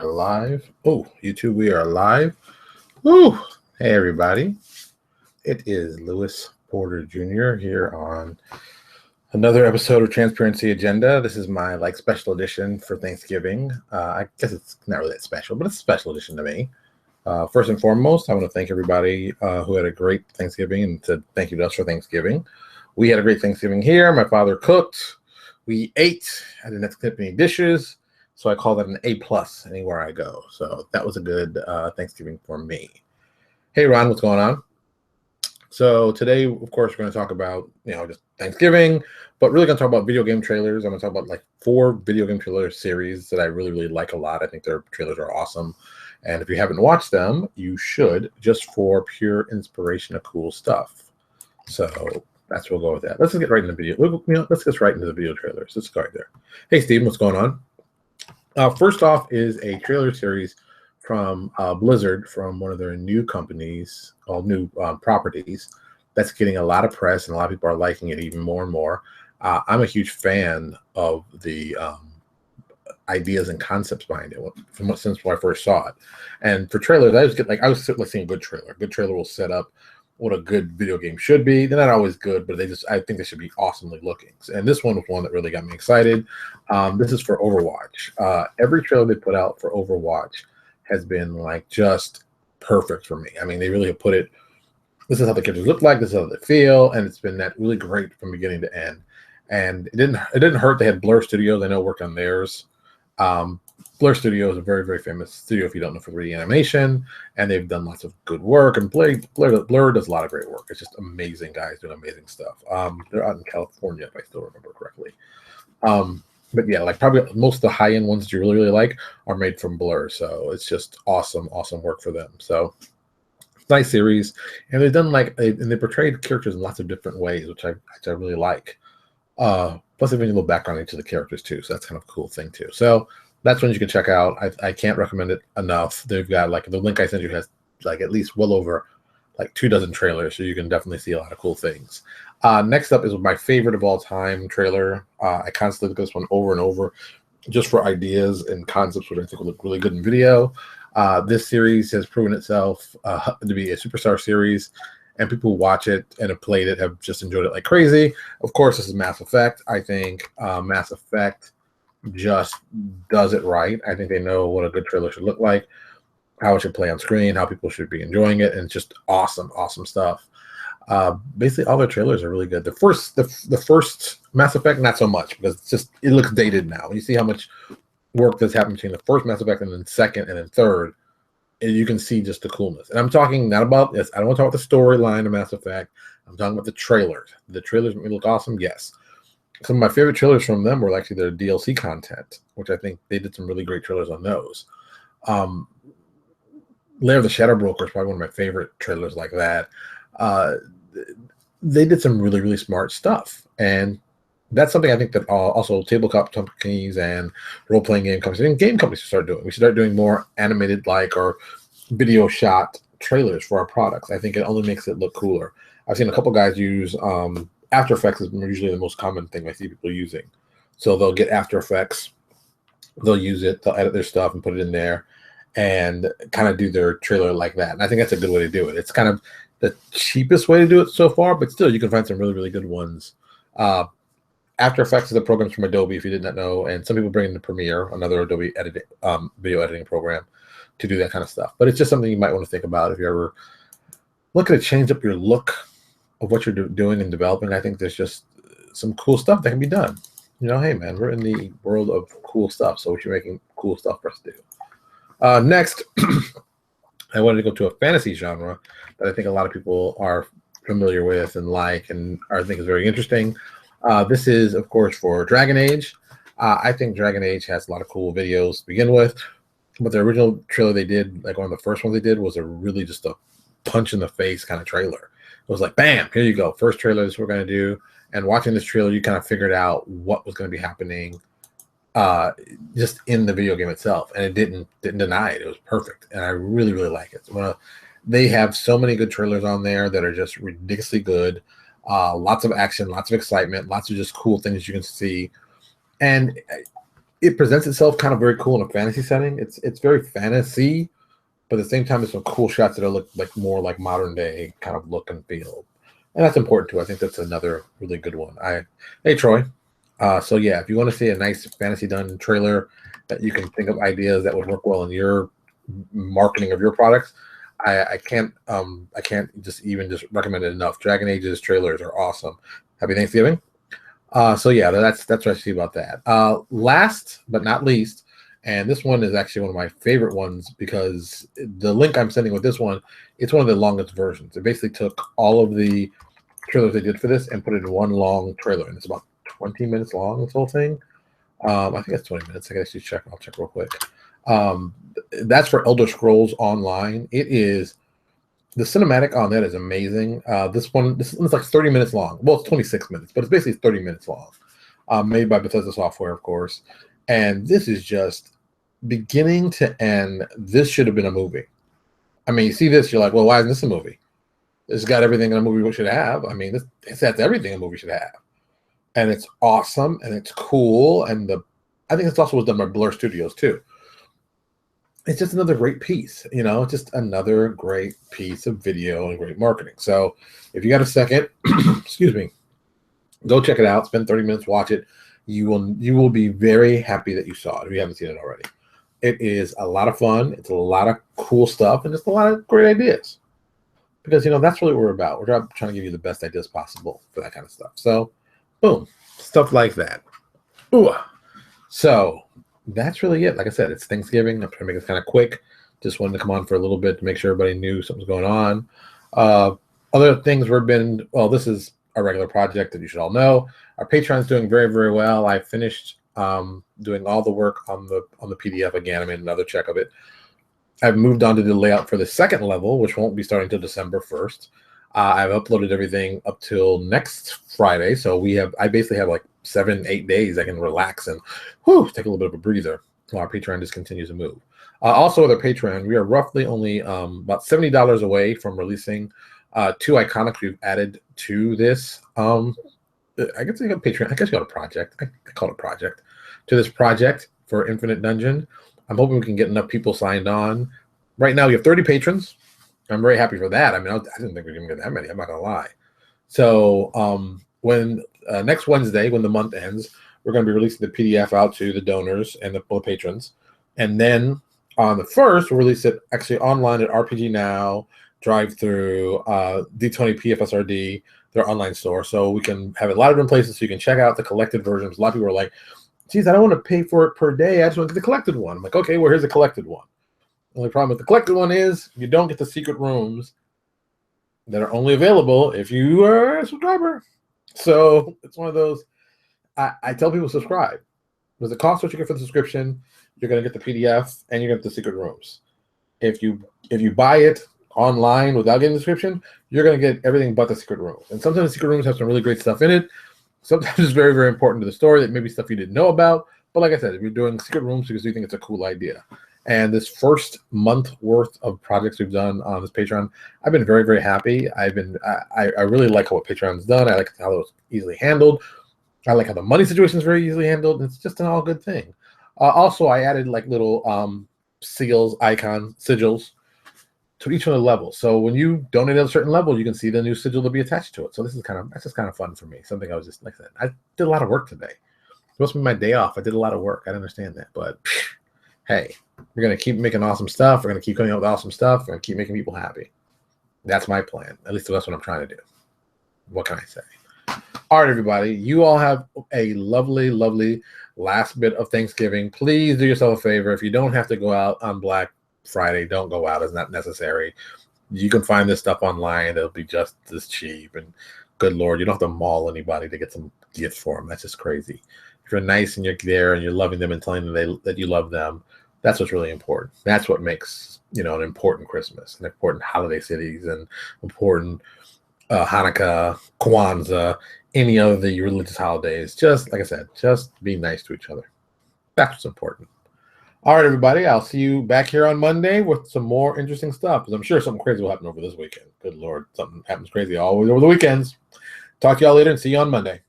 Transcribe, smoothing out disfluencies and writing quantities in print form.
Live. Oh, YouTube, we are live. Woo! Hey, everybody. It is Lewis Porter Jr. here on another episode of Transparency Agenda. This is my special edition for Thanksgiving. I guess it's not really that special, but it's a special edition to me. First and foremost, I want to thank everybody who had a great Thanksgiving and said thank you to us for Thanksgiving. We had a great Thanksgiving here. My father cooked. We ate. I didn't have to clean up any dishes. So I call that an A+ anywhere I go. So that was a good Thanksgiving for me. Hey, Ron, what's going on? So today, of course, we're going to talk about, just Thanksgiving, but really going to talk about video game trailers. I'm going to talk about 4 video game trailer series that I really, really like a lot. I think their trailers are awesome. And if you haven't watched them, you should, just for pure inspiration of cool stuff. So that's where we'll go with that. Let's just get right into the video. Let's get right into the video trailers. Let's go right there. Hey, Steve, what's going on? First off is a trailer series from Blizzard, from one of their new companies, all new properties, that's getting a lot of press, and a lot of people are liking it even more and more. I'm a huge fan of the ideas and concepts behind it since when I first saw it. And for trailers, I was seeing a good trailer. A good trailer will set up what a good video game should be. They're not always good, but I think they should be awesomely looking. And this one was one that really got me excited. This is for Overwatch. Every trailer they put out for Overwatch has been just perfect for me. I mean, they really have put it, this is how the characters look like, this is how they feel, and it's been that really great from beginning to end. And it didn't hurt. They had Blur Studios. I know worked on theirs. Blur Studio is a very, very famous studio, if you don't know, for 3D animation, and they've done lots of good work. And Blur does a lot of great work. It's just amazing guys doing amazing stuff. They're out in California, if I still remember correctly. But yeah, probably most of the high-end ones that you really, really like are made from Blur. So it's just awesome, awesome work for them. So nice series, and they've done and they portrayed characters in lots of different ways, which I really like. Plus, they've been a little background into the characters too, so that's kind of a cool thing too. So that's one you can check out. I can't recommend it enough. They've got the link I sent you has at least well over 2 dozen trailers, so you can definitely see a lot of cool things. Next up is my favorite of all time trailer. I constantly look at this one over and over just for ideas and concepts which I think will look really good in video. This series has proven itself to be a superstar series, and people who watch it and have played it have just enjoyed it like crazy. Of course, this is Mass Effect. I think Mass Effect just does it right. I think they know what a good trailer should look like, how it should play on screen, how people should be enjoying it, and it's just awesome, awesome stuff. Basically, all their trailers are really good. The first Mass Effect, not so much, because it looks dated now. You see how much work that's happened between the first Mass Effect and then second and then third, and you can see just the coolness. And I'm talking not about this. I don't want to talk about the storyline of Mass Effect. I'm talking about the trailers. The trailers make me look awesome, yes. Some of my favorite trailers from them were actually their DLC content, which I think they did some really great trailers on those. Lair of the Shadow Broker is probably one of my favorite trailers like that. They did some really, really smart stuff. And that's something I think that also tabletop companies and role-playing game companies and game companies should start doing. We should start doing more animated or video shot trailers for our products. I think it only makes it look cooler. I've seen a couple guys use After Effects is usually the most common thing I see people using. So they'll get After Effects, they'll use it, they'll edit their stuff and put it in there and kind of do their trailer like that. And I think that's a good way to do it. It's kind of the cheapest way to do it so far, but still you can find some really, really good ones. After Effects is a program from Adobe, if you did not know, and some people bring in the Premiere, another Adobe video editing program, to do that kind of stuff. But it's just something you might want to think about if you're ever looking to change up your look of what you're doing and developing. I think there's just some cool stuff that can be done. Hey man, we're in the world of cool stuff, so we should be making cool stuff for us to do. Next, I wanted to go to a fantasy genre that I think a lot of people are familiar with and I think is very interesting. This is, of course, for Dragon Age. I think Dragon Age has a lot of cool videos to begin with, but the original trailer they did, one of the first ones they did, was really just a punch in the face kind of trailer. It was bam, here you go. First trailer, this is what we're going to do. And watching this trailer, you kind of figured out what was going to be happening just in the video game itself. And it didn't deny it. It was perfect. And I really, really like it. They have so many good trailers on there that are just ridiculously good. Lots of action, lots of excitement, lots of just cool things you can see. And it presents itself kind of very cool in a fantasy setting. It's very fantasy, but at the same time, there's some cool shots that look like more like modern day kind of look and feel, and that's important too. I think that's another really good one. Hey Troy, so yeah, if you want to see a nice fantasy done trailer that you can think of ideas that would work well in your marketing of your products, I can't just recommend it enough. Dragon Age's trailers are awesome. Happy Thanksgiving. So yeah, that's what I see about that. Last but not least, and this one is actually one of my favorite ones because the link I'm sending with this one, it's one of the longest versions. It basically took all of the trailers they did for this and put it in one long trailer, and it's about 20 minutes long, this whole thing. I think it's 20 minutes. I guess you check. I'll check real quick. That's for Elder Scrolls Online. It is, the cinematic on that is amazing. This one's like 30 minutes long. Well, it's 26 minutes, but it's basically 30 minutes long. Made by Bethesda Software, of course. And this is just beginning to end. This should have been a movie. I mean, you see this, you're like, well, why isn't this a movie? It's got everything a movie should have. I mean, that's everything a movie should have. And it's awesome, and it's cool. And I think it's also was done by Blur Studios, too. It's just another great piece, just another great piece of video and great marketing. So if you got a second, excuse me, go check it out. Spend 30 minutes, watch it. You will be very happy that you saw it if you haven't seen it already. It is a lot of fun. It's a lot of cool stuff and just a lot of great ideas. Because, that's really what we're about. We're trying to give you the best ideas possible for that kind of stuff. So, boom, stuff like that. Ooh. So that's really it. Like I said, it's Thanksgiving. I'm trying to make this kind of quick. Just wanted to come on for a little bit to make sure everybody knew something's going on. Other things this is a regular project that you should all know. Our Patreon's doing very, very well. I finished doing all the work on the PDF again. I made another check of it. I've moved on to the layout for the second level, which won't be starting until December 1st. I've uploaded everything up till next Friday. So I basically have like 7-8 days I can relax and take a little bit of a breather while our Patreon just continues to move. Also with our Patreon, we are roughly only about $70 away from releasing 2 iconics we've added to this. I guess you got Patreon. I guess you got a project. I call it a project. To this project for Infinite Dungeon. I'm hoping we can get enough people signed on. Right now, we have 30 patrons. I'm very happy for that. I mean, I didn't think we were going to get that many. I'm not going to lie. So when next Wednesday, when the month ends, we're going to be releasing the PDF out to the donors and the patrons. And then on the 1st, we'll release it actually online at RPG Now, Drive-Thru, D20 PFSRD, their online store. So we can have it a lot of different places so you can check out the collected versions. A lot of people are like, geez, I don't want to pay for it per day. I just want to get the collected one. I'm like, okay, well, here's the collected one. The only problem with the collected one is you don't get the secret rooms that are only available if you are a subscriber. So it's one of those. I tell people subscribe. Because it costs what you get for the subscription. You're going to get the PDF and you're going to get the secret rooms. If you buy it online without getting the subscription, you're going to get everything but the secret rooms. And sometimes the secret rooms have some really great stuff in it. Sometimes it's very, very important to the story that maybe stuff you didn't know about. But like I said, if you're doing secret rooms because you think it's a cool idea. And this first month worth of projects we've done on this Patreon, I've been very, very happy. I really like what Patreon's done. I like how it was easily handled. I like how the money situation is very easily handled. It's just an all good thing. Also, I added like little seals, icons, sigils to each one of the levels. So when you donate at a certain level, you can see the new sigil to be attached to it. So that's just kind of fun for me. Something I was just like I said, I did a lot of work today. It must be my day off. I did a lot of work. I don't understand that, but hey, we're gonna keep making awesome stuff. We're gonna keep coming up with awesome stuff. We're gonna keep making people happy. That's my plan. At least that's what I'm trying to do. What can I say? All right, everybody. You all have a lovely, lovely last bit of Thanksgiving. Please do yourself a favor. If you don't have to go out on Black Friday, don't go out. It's not necessary. You can find this stuff online. It'll be just as cheap. And good Lord, you don't have to maul anybody to get some gift for them. That's just crazy. If you're nice and you're there and you're loving them and telling them that you love them, that's what's really important. That's what makes, an important Christmas, an important holiday cities, and important Hanukkah, Kwanzaa, any other the religious holidays. Just like I said, just be nice to each other. That's what's important. All right, everybody. I'll see you back here on Monday with some more interesting stuff, because I'm sure something crazy will happen over this weekend. Good Lord, something happens crazy always over the weekends. Talk to y'all later and see you on Monday.